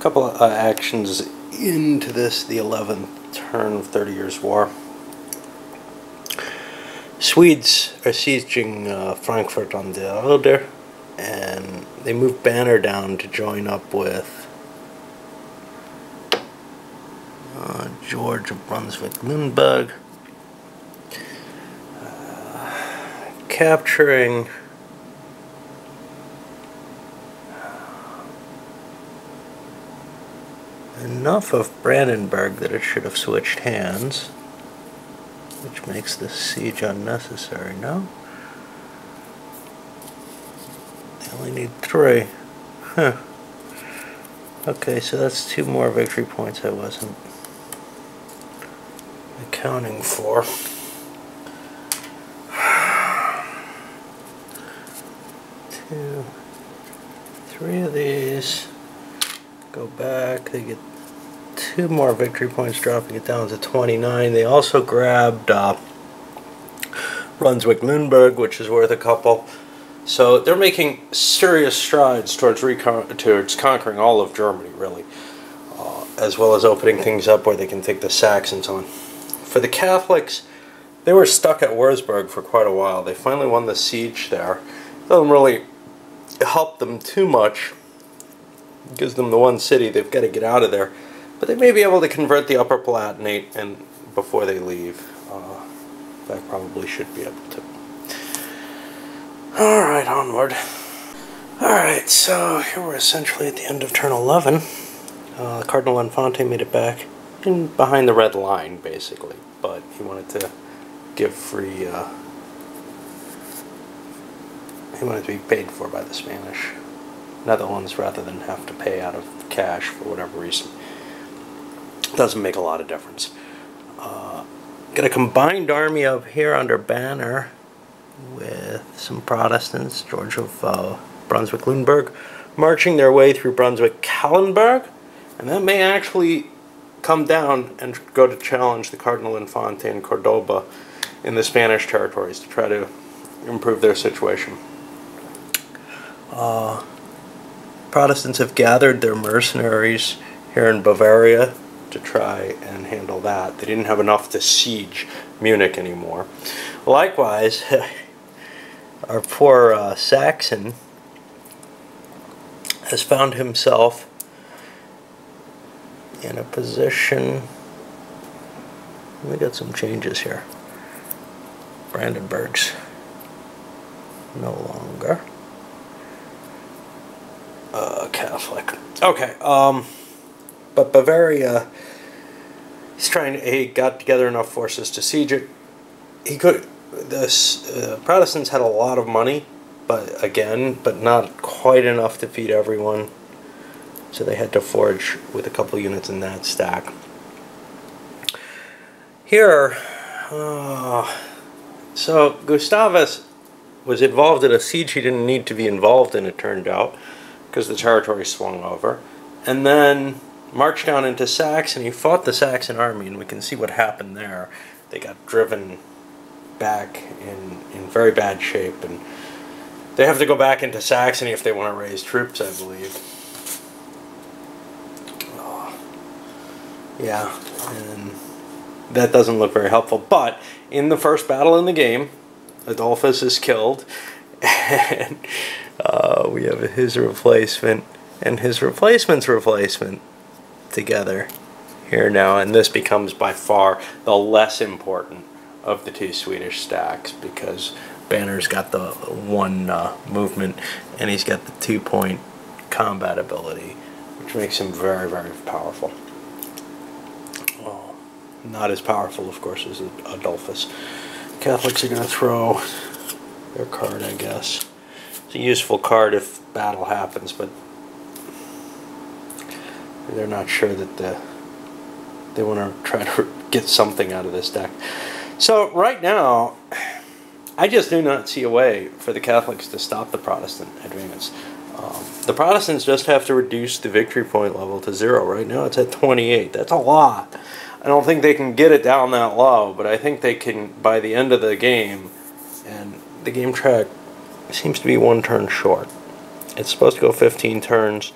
couple of actions into this, the 11th turn of 30 Years' War. Swedes are sieging Frankfurt on the Oder, and they move Banner down to join up with George of Brunswick-Lüneburg, capturing enough of Brandenburg that it should have switched hands, which makes this siege unnecessary. No? They only need 3. Huh. Okay, so that's 2 more victory points I wasn't accounting for. Two, 3 of these. Go back. They get 2 more victory points, dropping it down to 29. They also grabbed Brunswick-Lüneburg, which is worth a couple. So they're making serious strides towards conquering all of Germany, really, as well as opening things up where they can take the Saxons on. For the Catholics, they were stuck at Wurzburg for quite a while. They finally won the siege there. It doesn't really help them too much. It gives them the one city. They've got to get out of there. But they may be able to convert the Upper Palatinate and before they leave. In fact, probably should be able to. Alright, onward. Alright, so here we're essentially at the end of turn 11. Cardinal Infante made it back in behind the red line, basically. But he wanted to give free... he wanted to be paid for by the Spanish Netherlands rather than have to pay out of cash for whatever reason. Doesn't make a lot of difference. Got a combined army up here under Banner with some Protestants, George of Brunswick-Lüneburg, marching their way through Brunswick-Kallenberg, and that may actually come down and go to challenge the Cardinal Infante in Cordoba in the Spanish territories to try to improve their situation. Protestants have gathered their mercenaries here in Bavaria to try and handle that. They didn't have enough to siege Munich anymore. Likewise, our poor Saxon has found himself in a position... We got some changes here. Brandenburg's no longer Catholic. Okay, but Bavaria, he got together enough forces to siege it. The Protestants had a lot of money, but not quite enough to feed everyone. So they had to forage with a couple units in that stack. Here, so Gustavus was involved in a siege he didn't need to be involved in, it turned out, because the territory swung over. And then marched down into Saxony, fought the Saxon army, and we can see what happened there. They got driven back in very bad shape, and they have to go back into Saxony if they want to raise troops, I believe. Yeah, and that doesn't look very helpful. But in the first battle in the game, Adolphus is killed, and we have his replacement and his replacement's replacement together here now, and this becomes by far the less important of the 2 Swedish stacks because Banner's got the 1 movement and he's got the 2-point combat ability, which makes him very, very powerful. Not as powerful, of course, as Adolphus. Catholics are going to throw their card, I guess. It's a useful card if battle happens, but they're not sure that they want to try to get something out of this deck. So right now, I just do not see a way for the Catholics to stop the Protestant advance. The Protestants just have to reduce the victory point level to 0. Right now it's at 28. That's a lot. I don't think they can get it down that low, but I think they can by the end of the game, and the game track seems to be 1 turn short. It's supposed to go 15 turns.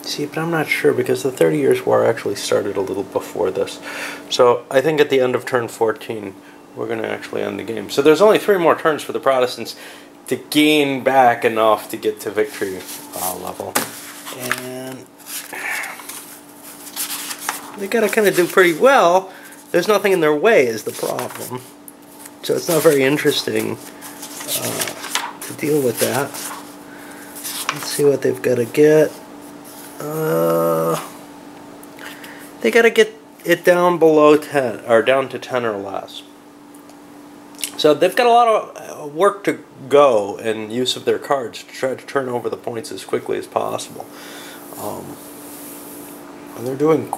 See, but I'm not sure because the 30 Years' War actually started a little before this. So I think at the end of turn 14, we're going to actually end the game. So there's only 3 more turns for the Protestants to gain back enough to get to victory level. And they got to kind of do pretty well. There's nothing in their way is the problem. So it's not very interesting to deal with that. Let's see what they've got to get. They got to get it down below 10, or down to 10 or less. So they've got a lot of work to go in use of their cards to try to turn over the points as quickly as possible. And they're doing,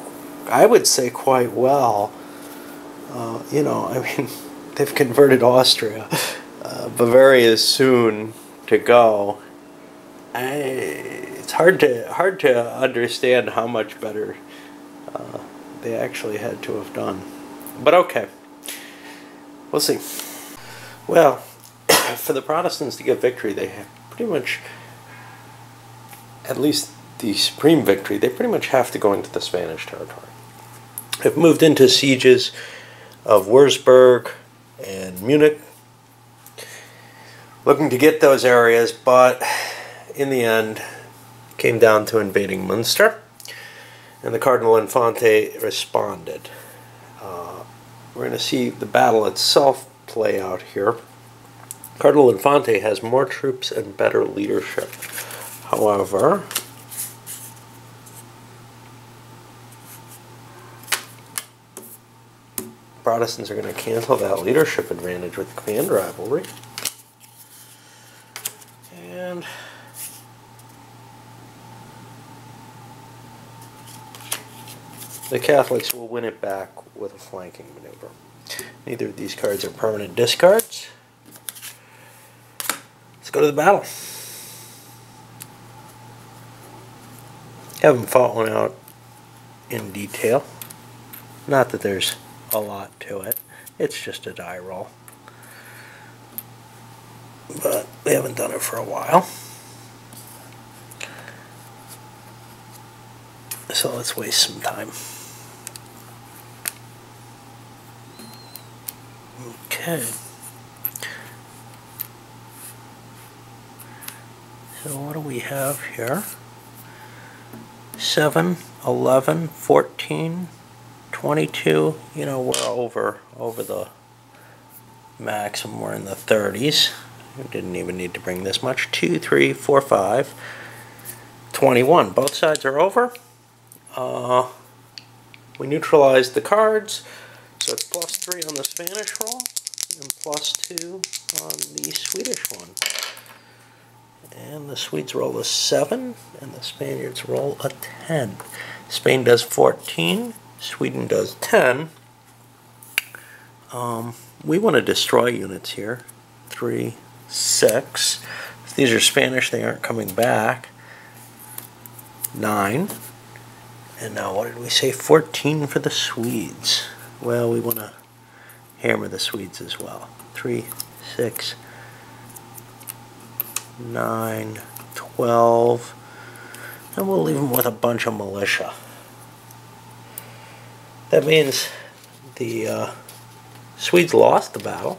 I would say, quite well. You know, I mean, they've converted Austria. Bavaria is soon to go. It's hard to understand how much better they actually had to have done. But okay, we'll see. Well, for the Protestants to get victory, they have pretty much, at least the supreme victory, they pretty much have to go into the Spanish territory. They've moved into sieges of Wurzburg and Munich, looking to get those areas, but in the end, it came down to invading Munster, and the Cardinal Infante responded. We're going to see the battle itself play out here. Cardinal Infante has more troops and better leadership. However, Protestants are going to cancel that leadership advantage with command rivalry. And the Catholics will win it back with a flanking maneuver. Neither of these cards are permanent discards. Let's go to the battle. Haven't fought one out in detail. Not that there's a lot to it. It's just a die roll. But we haven't done it for a while. So let's waste some time. Okay. So what do we have here? 7, 11, 14, 22. You know, we're over the maximum. We're in the 30s. We didn't even need to bring this much. 2, 3, 4, 5, 21. Both sides are over. We neutralized the cards, so it's +3 on the Spanish roll and +2 on the Swedish one. And the Swedes roll a 7 and the Spaniards roll a 10. Spain does 14, Sweden does 10. We want to destroy units here. 3, 6. If these are Spanish, they aren't coming back. 9. And now what did we say? 14 for the Swedes. Well, we want to hammer the Swedes as well. 3, 6, 9, 12. And we'll leave them with a bunch of militia. That means the Swedes lost the battle.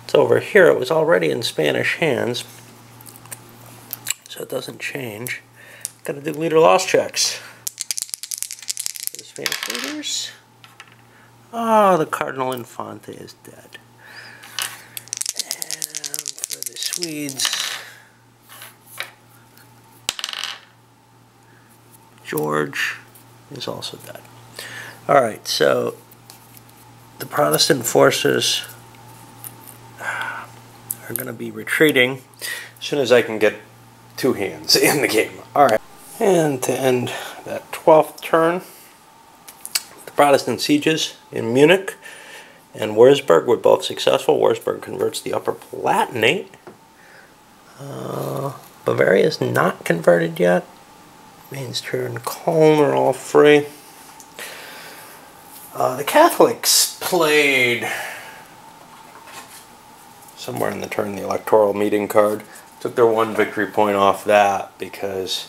It's over here. It was already in Spanish hands, so it doesn't change. Got to do leader loss checks. For the Spanish leaders. Oh, the Cardinal Infante is dead. And for the Swedes, George is also dead. Alright, so the Protestant forces are going to be retreating as soon as I can get 2 hands in the game. Alright. And to end that 12th turn, the Protestant sieges in Munich and Wurzburg were both successful. Wurzburg converts the Upper Palatinate. Bavaria is not converted yet. Mainster and Cologne are all free. The Catholics played somewhere in the turn the electoral meeting card. Took their 1 victory point off that because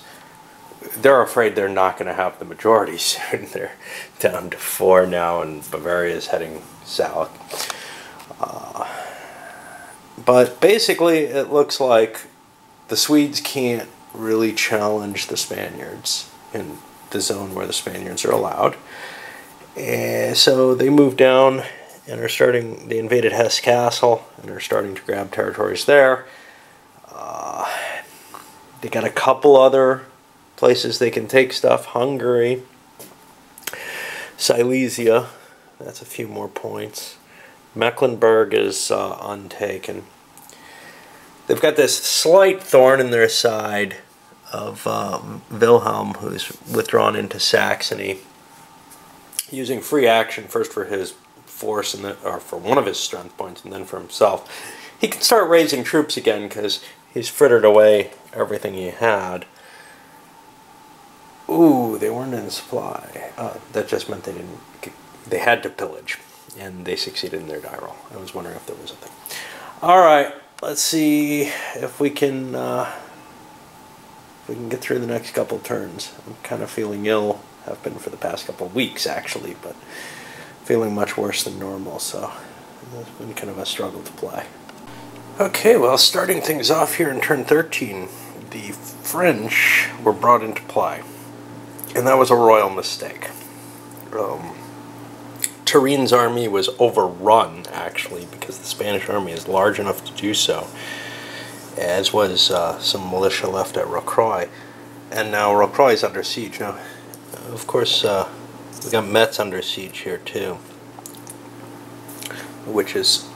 they're afraid they're not going to have the majority soon. They're down to 4 now, and Bavaria is heading south. But basically, it looks like the Swedes can't really challenge the Spaniards in the zone where the Spaniards are allowed. And so they moved down and are starting, they invaded Hesse Castle and are starting to grab territories there. They got a couple other places they can take stuff. Hungary, Silesia, that's a few more points. Mecklenburg is untaken. They've got this slight thorn in their side of Wilhelm, who's withdrawn into Saxony, using free action first for his force and then, or for one of his strength points, and then for himself. He can start raising troops again because he's frittered away everything he had. Ooh, they weren't in supply. That just meant they had to pillage, and they succeeded in their die roll. I was wondering if there was a thing. All right, let's see if we can get through the next couple turns. I'm kind of feeling ill. Have been for the past couple of weeks actually, but feeling much worse than normal. So it's been kind of a struggle to play. Okay, well, starting things off here in turn 13, the French were brought into play, and that was a royal mistake. Turin's army was overrun, actually, because the Spanish army is large enough to do so, as was some militia left at Rocroi, and now Rocroi is under siege. Now, of course, we got Metz under siege here too, which is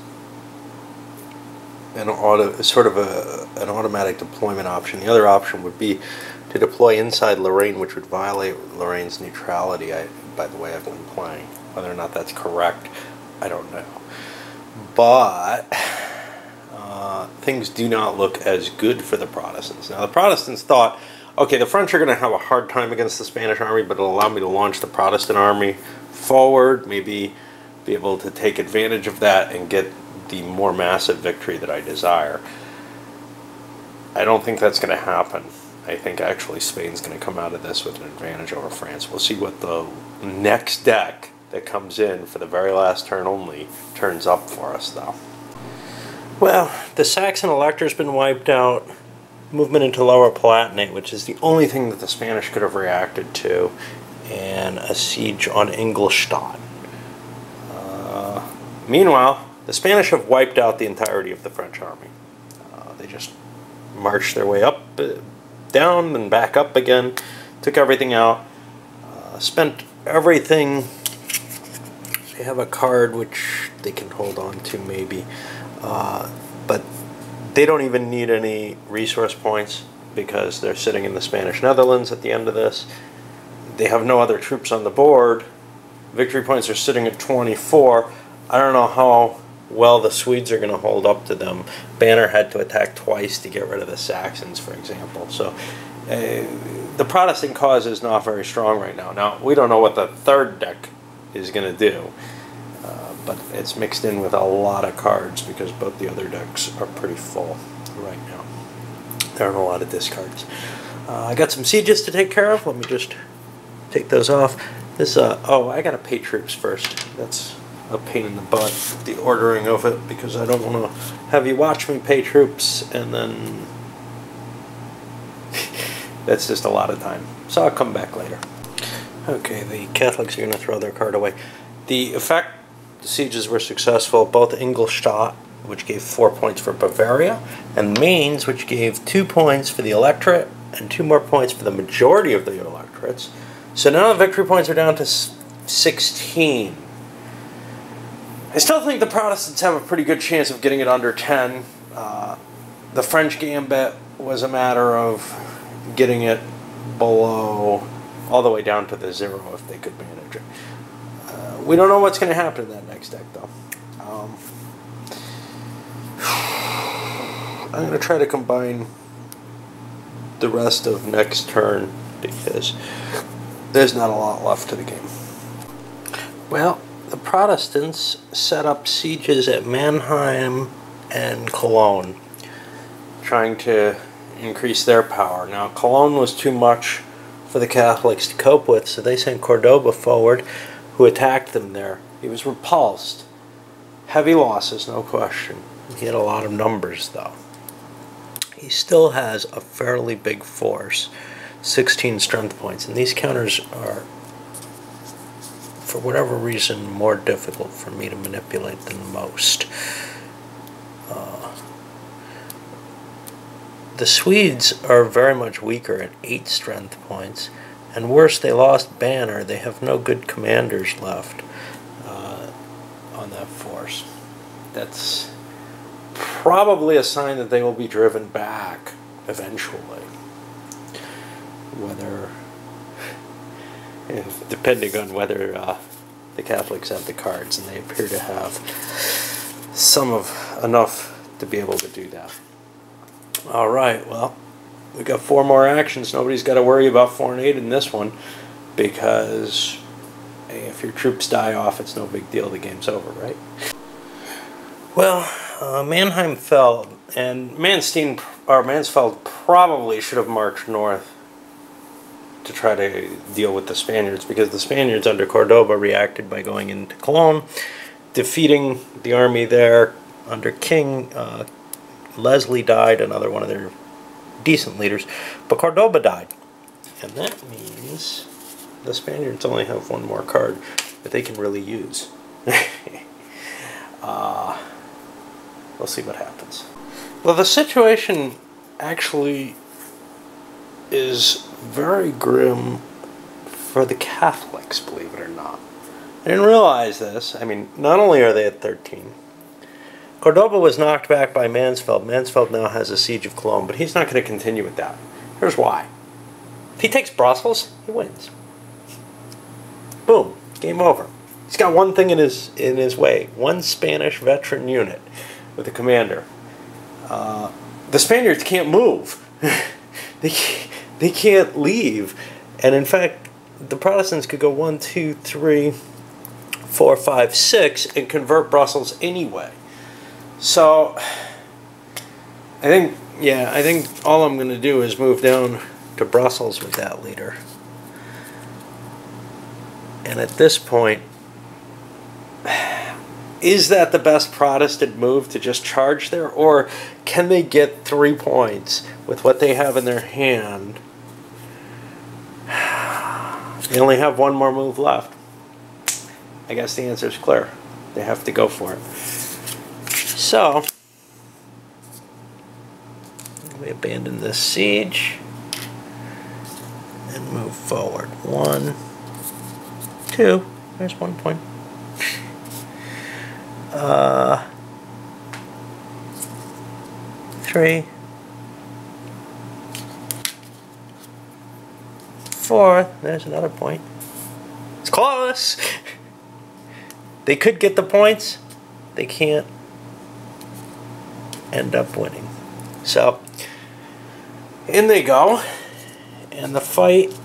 an automatic deployment option. The other option would be to deploy inside Lorraine, which would violate Lorraine's neutrality. By the way, I've been playing. Whether or not that's correct, I don't know. But things do not look as good for the Protestants. Now, the Protestants thought, okay, the French are going to have a hard time against the Spanish army, but it'll allow me to launch the Protestant army forward, maybe be able to take advantage of that and get the more massive victory that I desire. I don't think that's going to happen. I think actually Spain's going to come out of this with an advantage over France. We'll see what the next deck that comes in for the very last turn only turns up for us, though. Well, the Saxon Elector's been wiped out. Movement into Lower Palatinate, which is the only thing that the Spanish could have reacted to, and a siege on Ingolstadt. Meanwhile, the Spanish have wiped out the entirety of the French army. They just marched their way up, down, and back up again, took everything out, spent everything. They have a card which they can hold on to maybe, but they don't even need any resource points because they're sitting in the Spanish Netherlands at the end of this. They have no other troops on the board. Victory points are sitting at 24. I don't know how well the Swedes are going to hold up to them. Banner had to attack twice to get rid of the Saxons, for example. So the Protestant cause is not very strong right now. Now, we don't know what the third deck is going to do, but it's mixed in with a lot of cards because both the other decks are pretty full right now. There aren't a lot of discards. I got some sieges to take care of. Let me just take those off. This, oh, I got to pay troops first. That's a pain in the butt, the ordering of it, because I don't want to have you watch me pay troops and then that's just a lot of time. So I'll come back later. Okay, the Catholics are going to throw their card away. The effect, the sieges were successful. Both Ingolstadt, which gave 4 points for Bavaria, and Mainz, which gave 2 points for the electorate and 2 more points for the majority of the electorates. So now the victory points are down to 16. I still think the Protestants have a pretty good chance of getting it under 10. The French gambit was a matter of getting it below, all the way down to the 0 if they could manage it. We don't know what's going to happen in that next deck, though. I'm going to try to combine the rest of next turn because there's not a lot left to the game. Well, the Protestants set up sieges at Mannheim and Cologne, trying to increase their power. Now, Cologne was too much for the Catholics to cope with, so they sent Cordoba forward, who attacked them there. He was repulsed. Heavy losses, no question. He had a lot of numbers, though. He still has a fairly big force, 16 strength points, and these counters are, for whatever reason, more difficult for me to manipulate than most. The Swedes are very much weaker at 8 strength points, and worse, they lost Banner. They have no good commanders left on that force. That's probably a sign that they will be driven back eventually. Whether, depending on whether the Catholics have the cards, and they appear to have enough to be able to do that. All right, well, we got 4 more actions. Nobody's got to worry about 4 and 8 in this one, because hey, if your troops die off, it's no big deal. The game's over, right? Well, Mannheim fell, and Mansfeld probably should have marched north to try to deal with the Spaniards, because the Spaniards under Cordoba reacted by going into Cologne, defeating the army there under King. Leslie died, another one of their decent leaders, but Cordoba died. And that means the Spaniards only have 1 more card that they can really use. We'll see what happens. Well, the situation actually is very grim for the Catholics, believe it or not. I didn't realize this. I mean, not only are they at 13, Cordoba was knocked back by Mansfeld. Mansfeld now has a siege of Cologne, but he's not going to continue with that. Here's why. If he takes Brussels, he wins. Boom. Game over. He's got one thing in his way. 1 Spanish veteran unit with a commander. The Spaniards can't move. They can't leave. And in fact, the Protestants could go 1, 2, 3, 4, 5, 6 and convert Brussels anyway. So, I think all I'm going to do is move down to Brussels with that leader. And at this point, is that the best Protestant move, to just charge there? Or can they get 3 points with what they have in their hand? They only have 1 more move left. I guess the answer is clear. They have to go for it. So, we abandon this siege and move forward. 1, 2, there's 1 point. 3, 4, there's another point. It's close! They could get the points, they can't end up winning. So, in they go, and the fight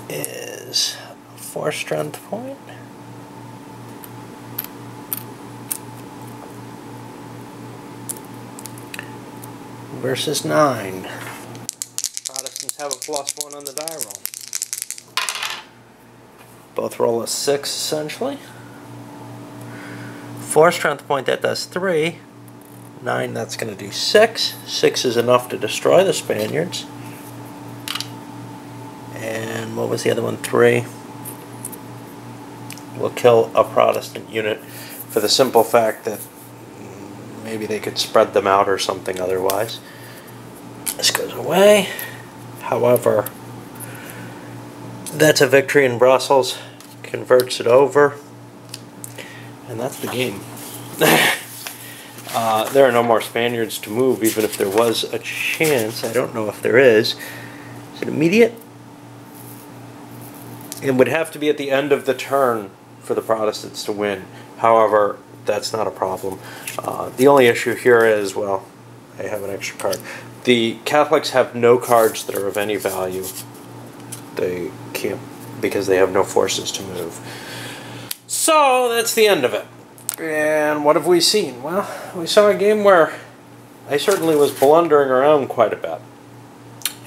is 4 strength point. Versus 9. Protestants have a +1 on the die roll. Both roll a 6 essentially. 4 strength point, that does 3. 9, that's going to do 6. 6 is enough to destroy the Spaniards. And what was the other one? 3. Will kill a Protestant unit for the simple fact that maybe they could spread them out or something otherwise. This goes away. However, that's a victory in Brussels. Converts it over. And that's the game. There are no more Spaniards to move, even if there was a chance. I don't know if there is. Is it immediate? It would have to be at the end of the turn for the Protestants to win. However, that's not a problem. The only issue here is, well, I have an extra card. The Catholics have no cards that are of any value. They can't, because they have no forces to move. So, that's the end of it. And what have we seen? Well, we saw a game where I certainly was blundering around quite a bit.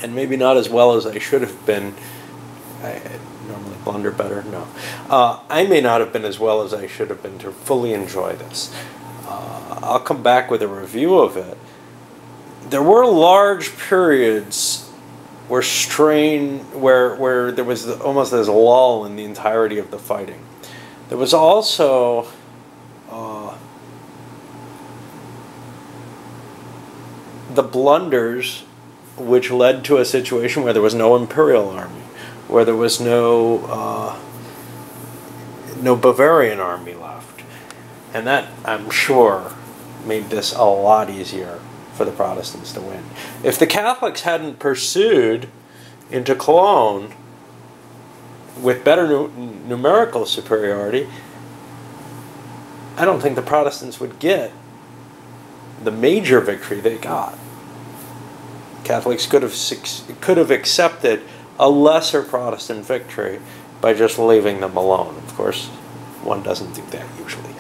And maybe not as well as I should have been I normally blunder better. No. I may not have been as well as I should have been to fully enjoy this. I'll come back with a review of it. There were large periods where where there was almost this lull in the entirety of the fighting. There was also the blunders which led to a situation where there was no Imperial army, where there was no Bavarian army left. And that, I'm sure, made this a lot easier for the Protestants to win. If the Catholics hadn't pursued into Cologne with better numerical superiority, I don't think the Protestants would get the major victory they got. Catholics could have accepted a lesser Protestant victory by just leaving them alone. Of course, one doesn't do that usually.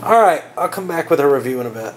All right, I'll come back with a review in a bit.